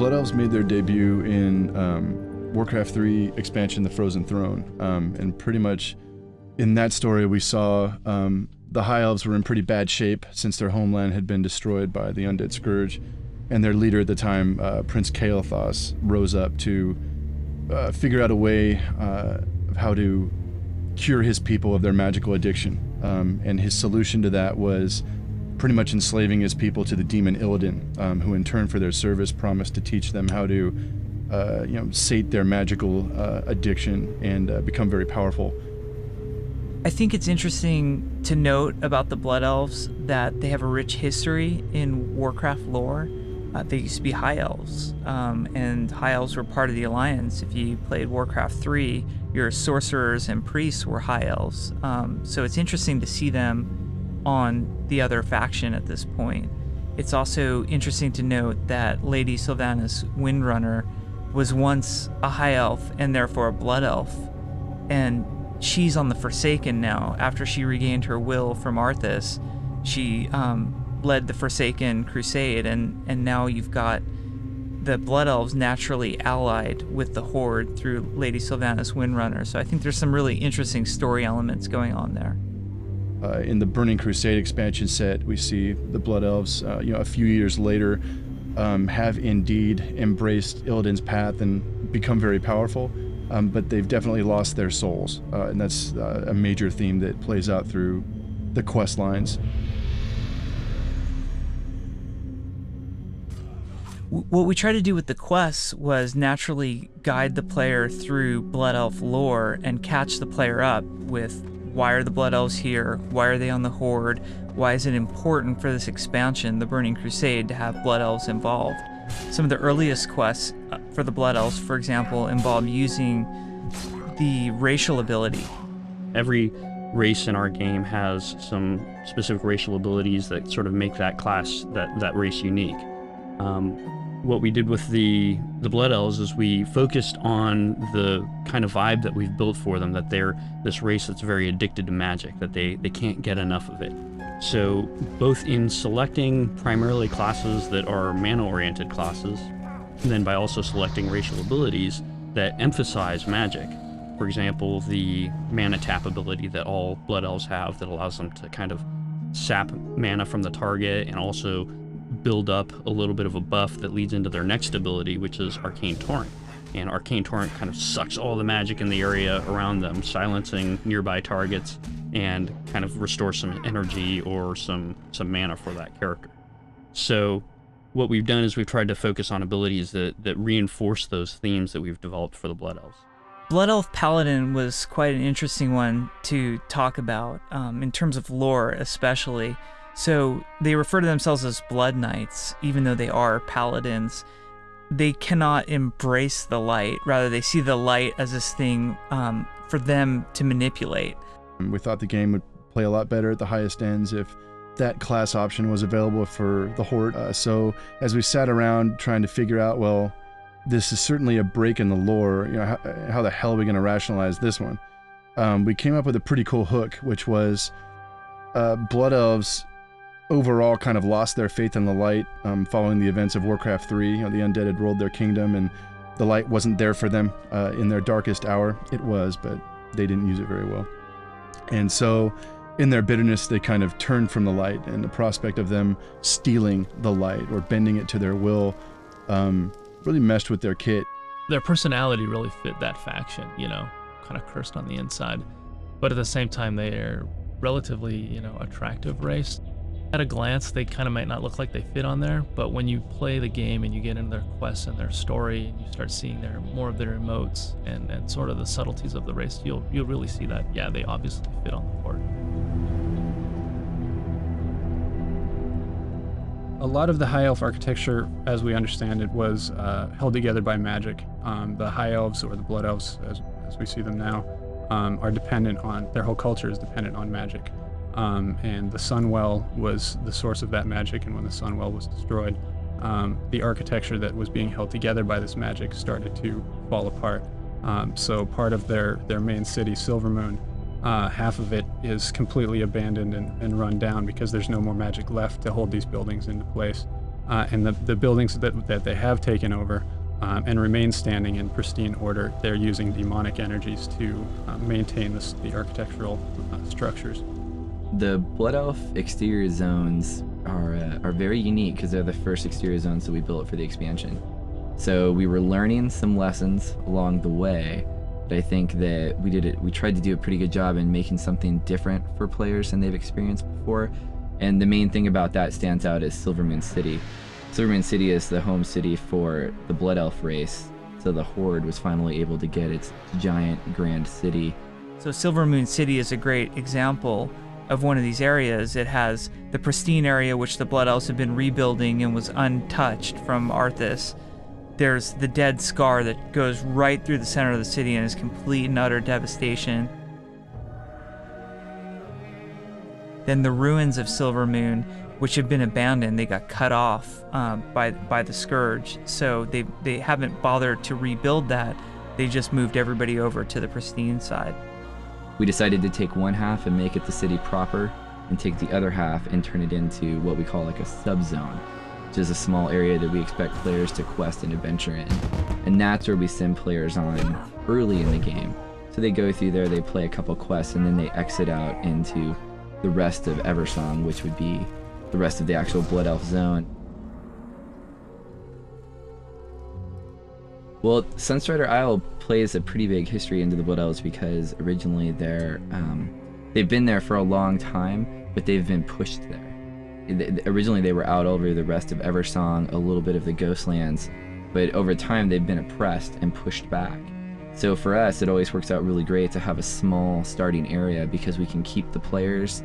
Bloodelves made their debut in Warcraft 3 expansion, The Frozen Throne, and pretty much in that story we saw the High Elves were in pretty bad shape since their homeland had been destroyed by the Undead Scourge, and their leader at the time, Prince Kael'thas, rose up to figure out a way of how to cure his people of their magical addiction, and his solution to that was pretty much enslaving his people to the demon Illidan, who in turn for their service promised to teach them how to sate their magical addiction and become very powerful. I think it's interesting to note about the Blood Elves that they have a rich history in Warcraft lore. They used to be High Elves, and High Elves were part of the Alliance. If you played Warcraft 3, your sorcerers and priests were High Elves. So it's interesting to see them on the other faction at this point. It's also interesting to note that Lady Sylvanas Windrunner was once a High Elf and therefore a Blood Elf, and she's on the Forsaken now. After she regained her will from Arthas, she led the Forsaken Crusade, and now you've got the Blood Elves naturally allied with the Horde through Lady Sylvanas Windrunner. So I think there's some really interesting story elements going on there. In the Burning Crusade expansion set, we see the Blood Elves, a few years later, have indeed embraced Illidan's path and become very powerful. But they've definitely lost their souls, and that's a major theme that plays out through the quest lines. What we tried to do with the quests was naturally guide the player through Blood Elf lore and catch the player up with why are the Blood Elves here, why are they on the Horde, why is it important for this expansion, the Burning Crusade, to have Blood Elves involved. Some of the earliest quests for the Blood Elves, for example, involve using the racial ability. Every race in our game has some specific racial abilities that sort of make that class, that race unique. What we did with the Blood Elves is we focused on the kind of vibe that we've built for them, that they're this race that's very addicted to magic, that they can't get enough of it. So both in selecting primarily classes that are mana-oriented classes, and then by also selecting racial abilities that emphasize magic. For example, the mana tap ability that all Blood Elves have that allows them to kind of sap mana from the target and also build up a little bit of a buff that leads into their next ability, which is Arcane Torrent. And Arcane Torrent kind of sucks all the magic in the area around them, silencing nearby targets, and kind of restores some energy or some mana for that character. So what we've done is we've tried to focus on abilities that reinforce those themes that we've developed for the Blood Elves. Blood Elf Paladin was quite an interesting one to talk about, in terms of lore especially. So they refer to themselves as Blood Knights, even though they are paladins. They cannot embrace the light. Rather, they see the light as this thing for them to manipulate. We thought the game would play a lot better at the highest ends if that class option was available for the Horde. So as we sat around trying to figure out, well, this is certainly a break in the lore, how the hell are we going to rationalize this one? We came up with a pretty cool hook, which was Blood Elves overall kind of lost their faith in the light following the events of Warcraft 3. The undead had ruled their kingdom, and the light wasn't there for them in their darkest hour. It was, but they didn't use it very well. And so in their bitterness, they kind of turned from the light, and the prospect of them stealing the light or bending it to their will really meshed with their kit. Their personality really fit that faction, kind of cursed on the inside. But at the same time, they are relatively, attractive race. At a glance, they kind of might not look like they fit on there, but when you play the game and you get into their quests and their story and you start seeing more of their emotes and sort of the subtleties of the race, you'll really see that, yeah, they obviously fit on the Horde. A lot of the High Elf architecture, as we understand it, was held together by magic. The High Elves, or the Blood Elves, as we see them now, are dependent on, their whole culture is dependent on magic. And the Sunwell was the source of that magic, and when the Sunwell was destroyed, the architecture that was being held together by this magic started to fall apart. So part of their main city, Silvermoon, half of it is completely abandoned and run down because there's no more magic left to hold these buildings into place. and the buildings that they have taken over and remain standing in pristine order, they're using demonic energies to maintain the architectural structures. The Blood Elf exterior zones are very unique because they're the first exterior zones that we built for the expansion. So we were learning some lessons along the way, but I think that we tried to do a pretty good job in making something different for players than they've experienced before. And the main thing about that stands out is Silvermoon City. Silvermoon City is the home city for the Blood Elf race, so the Horde was finally able to get its giant grand city. So Silvermoon City is a great example of one of these areas. It has the pristine area which the Blood Elves have been rebuilding and was untouched from Arthas. There's the dead scar that goes right through the center of the city and is complete and utter devastation. Then the ruins of Silvermoon, which have been abandoned, they got cut off by the Scourge, so they haven't bothered to rebuild that. They just moved everybody over to the pristine side. We decided to take one half and make it the city proper, and take the other half and turn it into what we call like a sub-zone, which is a small area that we expect players to quest and adventure in. And that's where we send players on early in the game. So they go through there, they play a couple quests, and then they exit out into the rest of Eversong, which would be the rest of the actual Blood Elf zone. Well, Sunstrider Isle plays a pretty big history into the Blood Elves because originally they've been there for a long time, but they've been pushed there. Originally they were out over the rest of Eversong, a little bit of the Ghostlands, but over time they've been oppressed and pushed back. So for us, it always works out really great to have a small starting area because we can keep the players,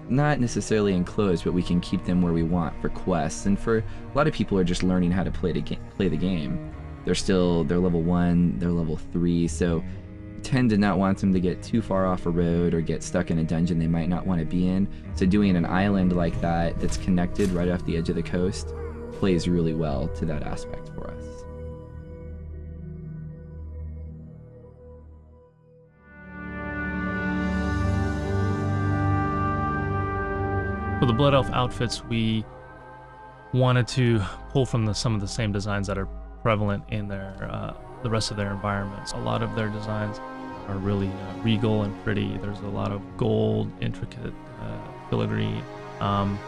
not necessarily enclosed, but we can keep them where we want for quests. And for a lot of people who are just learning how to play the game. They're level 1, they're level 3, so tend to not want them to get too far off a road or get stuck in a dungeon they might not want to be in. So doing an island like that that's connected right off the edge of the coast plays really well to that aspect for us. For the Blood Elf outfits, we wanted to pull from some of the same designs that are prevalent in the rest of their environments. A lot of their designs are really regal and pretty. There's a lot of gold, intricate filigree, and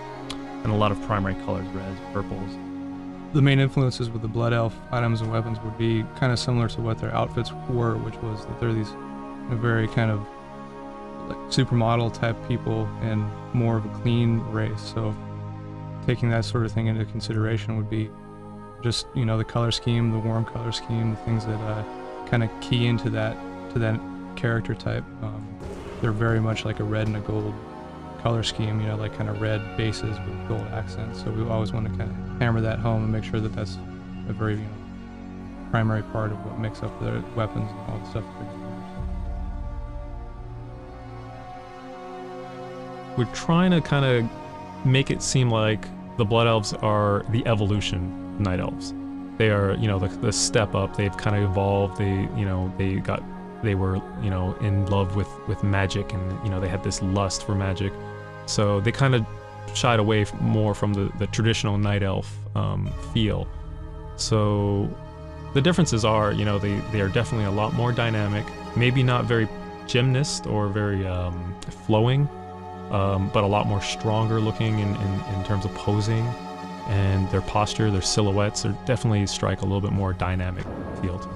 a lot of primary colors, reds, purples. The main influences with the Blood Elf items and weapons would be kind of similar to what their outfits were, which was that they're these very kind of like supermodel type people and more of a clean race. So taking that sort of thing into consideration would be just, the color scheme, the warm color scheme, the things that kind of key into that character type. They're very much like a red and a gold color scheme, like kind of red bases with gold accents. So we always want to kind of hammer that home and make sure that that's a very primary part of what makes up their weapons and all the stuff that they're doing. We're trying to kind of make it seem like the Blood Elves are the evolution Night Elves. They are, the step up. They've kind of evolved. They were, in love with magic, and they had this lust for magic. So they kind of shied away more from the traditional Night Elf feel. So the differences are, they are definitely a lot more dynamic. Maybe not very gymnast or very flowing. But a lot more stronger looking in terms of posing, and their posture, their silhouettes are definitely strike a little bit more dynamic feel to them.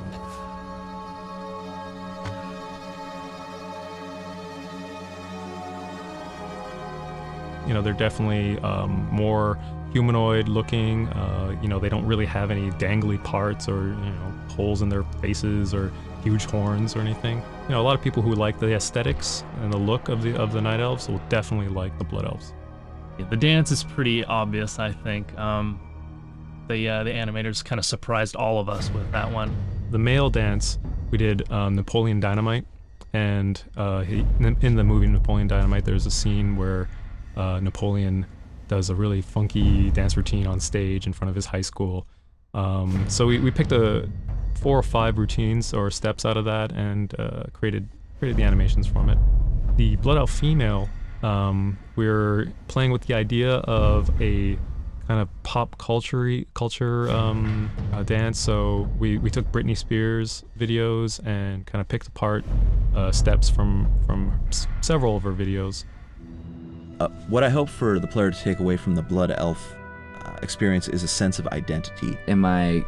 They're definitely more humanoid looking. They don't really have any dangly parts or holes in their faces or huge horns or anything. A lot of people who like the aesthetics and the look of the Night Elves will definitely like the Blood Elves. Yeah, the dance is pretty obvious, I think. The animators kind of surprised all of us with that one. The male dance, we did Napoleon Dynamite, and in the movie Napoleon Dynamite, there's a scene where Napoleon does a really funky dance routine on stage in front of his high school. So we picked 4 or 5 routines or steps out of that and created the animations from it. The Blood Elf female, we're playing with the idea of a kind of pop culture dance. So we took Britney Spears videos and kind of picked apart steps from several of her videos. What I hope for the player to take away from the Blood Elf experience is a sense of identity. Am I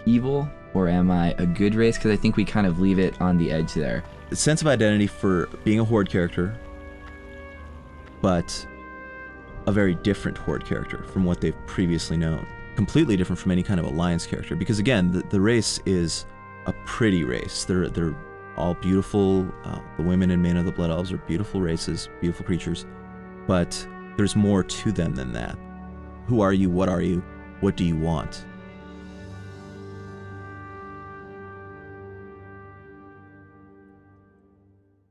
evil or am I a good race? Because I think we kind of leave it on the edge there. A sense of identity for being a Horde character, but a very different Horde character from what they've previously known. Completely different from any kind of Alliance character, because again, the race is a pretty race. They're all beautiful. The women and men of the Blood Elves are beautiful races, beautiful creatures, but there's more to them than that. Who are you? What are you? What do you want?